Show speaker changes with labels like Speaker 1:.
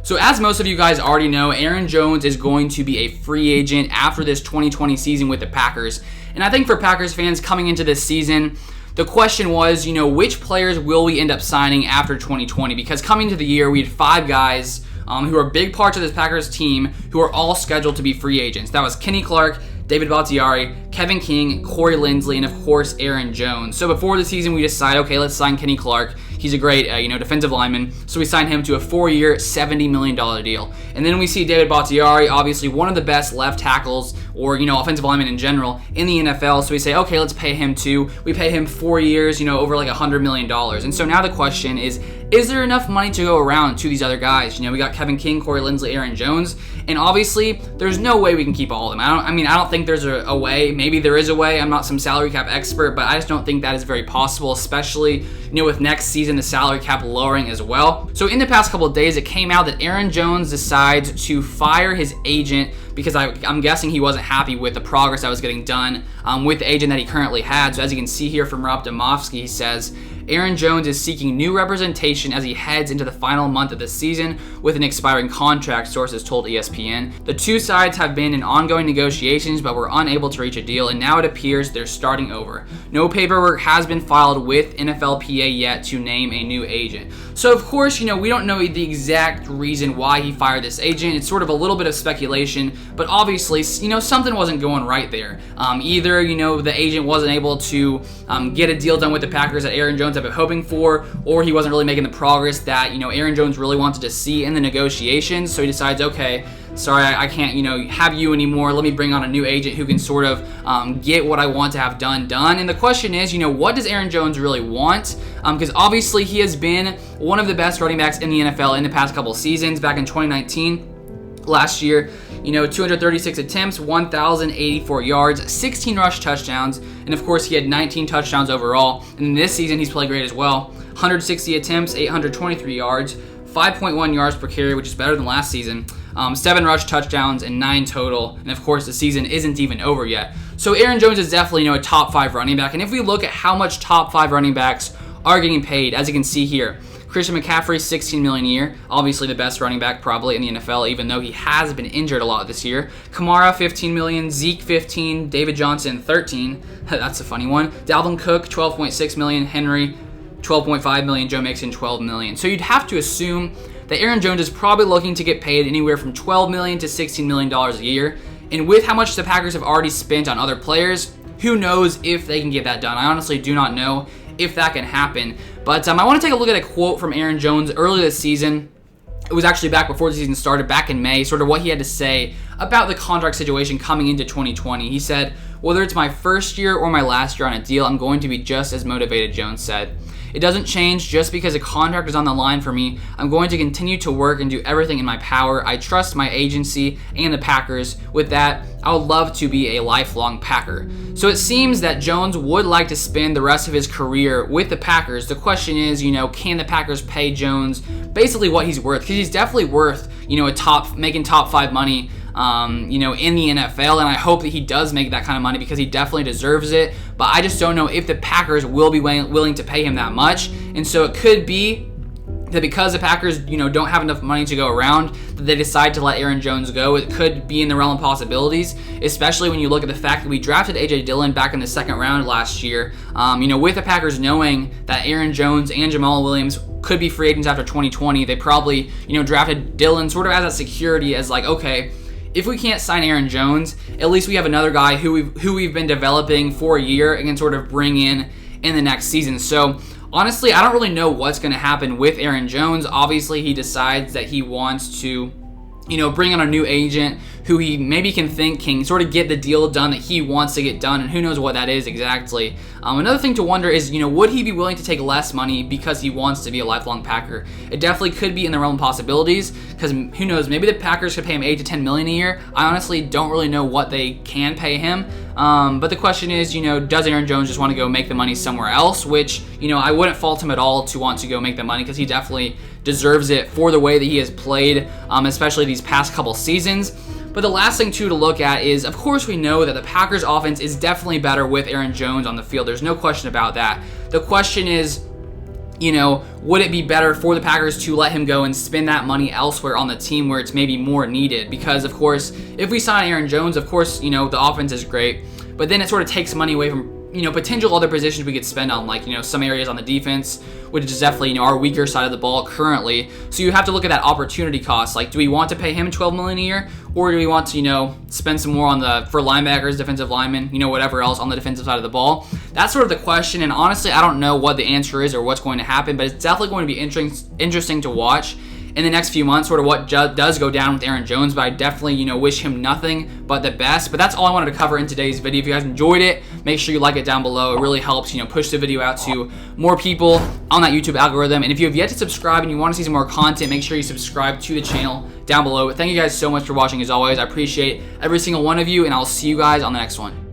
Speaker 1: So as most of you guys already know, Aaron Jones is going to be a free agent after this 2020 season with the Packers. And I think for Packers fans coming into this season, the question was, which players will we end up signing after 2020? Because coming to the year, we had 5 guys who are big parts of this Packers team who are all scheduled to be free agents. That was Kenny Clark, David Bakhtiari, Kevin King, Corey Linsley, and of course Aaron Jones. So before the season, we decided, okay, let's sign Kenny Clark. He's a great, defensive lineman. So we signed him to a 4-year, $70 million deal. And then we see David Bakhtiari, obviously one of the best left tackles or, offensive linemen in general in the NFL. So we say, okay, let's pay him too. We pay him 4 years, over like $100 million. And so now the question is there enough money to go around to these other guys? We got Kevin King, Corey Linsley, Aaron Jones. And obviously, there's no way we can keep all of them. I don't think there's a way. Maybe there is a way. I'm not some salary cap expert, but I just don't think that is very possible, especially, with next season the salary cap lowering as well. So in the past couple of days, it came out that Aaron Jones decides to fire his agent because I'm guessing he wasn't happy with the progress that was getting done with the agent that he currently had. So as you can see here from Rob Demovsky, he says, Aaron Jones is seeking new representation as he heads into the final month of the season with an expiring contract, sources told ESPN. The two sides have been in ongoing negotiations but were unable to reach a deal, and now it appears they're starting over. No paperwork has been filed with NFLPA yet to name a new agent. So of course, we don't know the exact reason why he fired this agent. It's sort of a little bit of speculation, but obviously, something wasn't going right there. Either, the agent wasn't able to get a deal done with the Packers that Aaron Jones had been hoping for, or he wasn't really making the progress that, Aaron Jones really wanted to see in the negotiations. So he decides, okay, sorry, I can't, have you anymore. Let me bring on a new agent who can sort of get what I want to have done. And the question is, what does Aaron Jones really want? Because obviously he has been one of the best running backs in the NFL in the past couple seasons. Back in 2019, last year, 236 attempts, 1,084 yards, 16 rush touchdowns, and of course he had 19 touchdowns overall. And this season he's played great as well. 160 attempts, 823 yards, 5.1 yards per carry, which is better than last season. 7 rush touchdowns and 9 total. And of course the season isn't even over yet. So Aaron Jones is definitely a top 5 running back. And if we look at how much top 5 running backs are getting paid, as you can see here, Christian McCaffrey, $16 million a year. Obviously the best running back probably in the NFL, even though he has been injured a lot this year. Kamara, $15 million. Zeke, $15 million. David Johnson, $13 million. That's a funny one. Dalvin Cook, $12.6 million. Henry, $12.5 million. Joe Mixon, $12 million. So you'd have to assume that Aaron Jones is probably looking to get paid anywhere from $12 million to $16 million a year. And with how much the Packers have already spent on other players, who knows if they can get that done. I honestly do not know if that can happen. But I want to take a look at a quote from Aaron Jones earlier this season. It was actually back before the season started, back in May, sort of what he had to say about the contract situation coming into 2020. He said, "Whether it's my first year or my last year on a deal, I'm going to be just as motivated," Jones said. "It doesn't change just because a contract is on the line for me. I'm going to continue to work and do everything in my power. I trust my agency and the Packers. With that, I would love to be a lifelong Packer." So it seems that Jones would like to spend the rest of his career with the Packers. The question is, can the Packers pay Jones basically what he's worth? Because he's definitely worth, making top 5 money, in the NFL, and I hope that he does make that kind of money because he definitely deserves it. But I just don't know if the Packers will be willing to pay him that much. And so it could be that because the Packers, don't have enough money to go around, that they decide to let Aaron Jones go. It could be in the realm of possibilities, especially when you look at the fact that we drafted A.J. Dillon back in the 2nd round last year. With the Packers knowing that Aaron Jones and Jamal Williams could be free agents after 2020, they probably, drafted Dillon sort of as a security, as like, okay, if we can't sign Aaron Jones, at least we have another guy who we've been developing for a year and can sort of bring in the next season. So honestly, I don't really know what's going to happen with Aaron Jones. Obviously, he decides that he wants to, bring on a new agent who he maybe can sort of get the deal done that he wants to get done, and who knows what that is exactly. Another thing to wonder is, would he be willing to take less money because he wants to be a lifelong Packer? It definitely could be in the realm of possibilities, because who knows, maybe the Packers could pay him $8 to $10 million a year. I honestly don't really know what they can pay him. But the question is, does Aaron Jones just want to go make the money somewhere else? Which, I wouldn't fault him at all to want to go make the money, because he definitely deserves it for the way that he has played, especially these past couple seasons. But the last thing, too, to look at is, of course, we know that the Packers' offense is definitely better with Aaron Jones on the field. There's no question about that. The question is would it be better for the Packers to let him go and spend that money elsewhere on the team where it's maybe more needed? Because, of course, if we sign Aaron Jones, of course, the offense is great, but then it sort of takes money away from, potential other positions we could spend on, like, some areas on the defense, which is definitely, our weaker side of the ball currently. So you have to look at that opportunity cost. Like, do we want to pay him $12 million a year, or do we want to, spend some more on for linebackers, defensive linemen, whatever else on the defensive side of the ball? That's sort of the question, and honestly, I don't know what the answer is or what's going to happen, but it's definitely going to be interesting to watch in the next few months, sort of what does go down with Aaron Jones. But I definitely, wish him nothing but the best. But that's all I wanted to cover in today's video. If you guys enjoyed it, make sure you like it down below. It really helps, push the video out to more people on that YouTube algorithm. And if you have yet to subscribe and you want to see some more content, make sure you subscribe to the channel down below. Thank you guys so much for watching as always. I appreciate every single one of you, and I'll see you guys on the next one.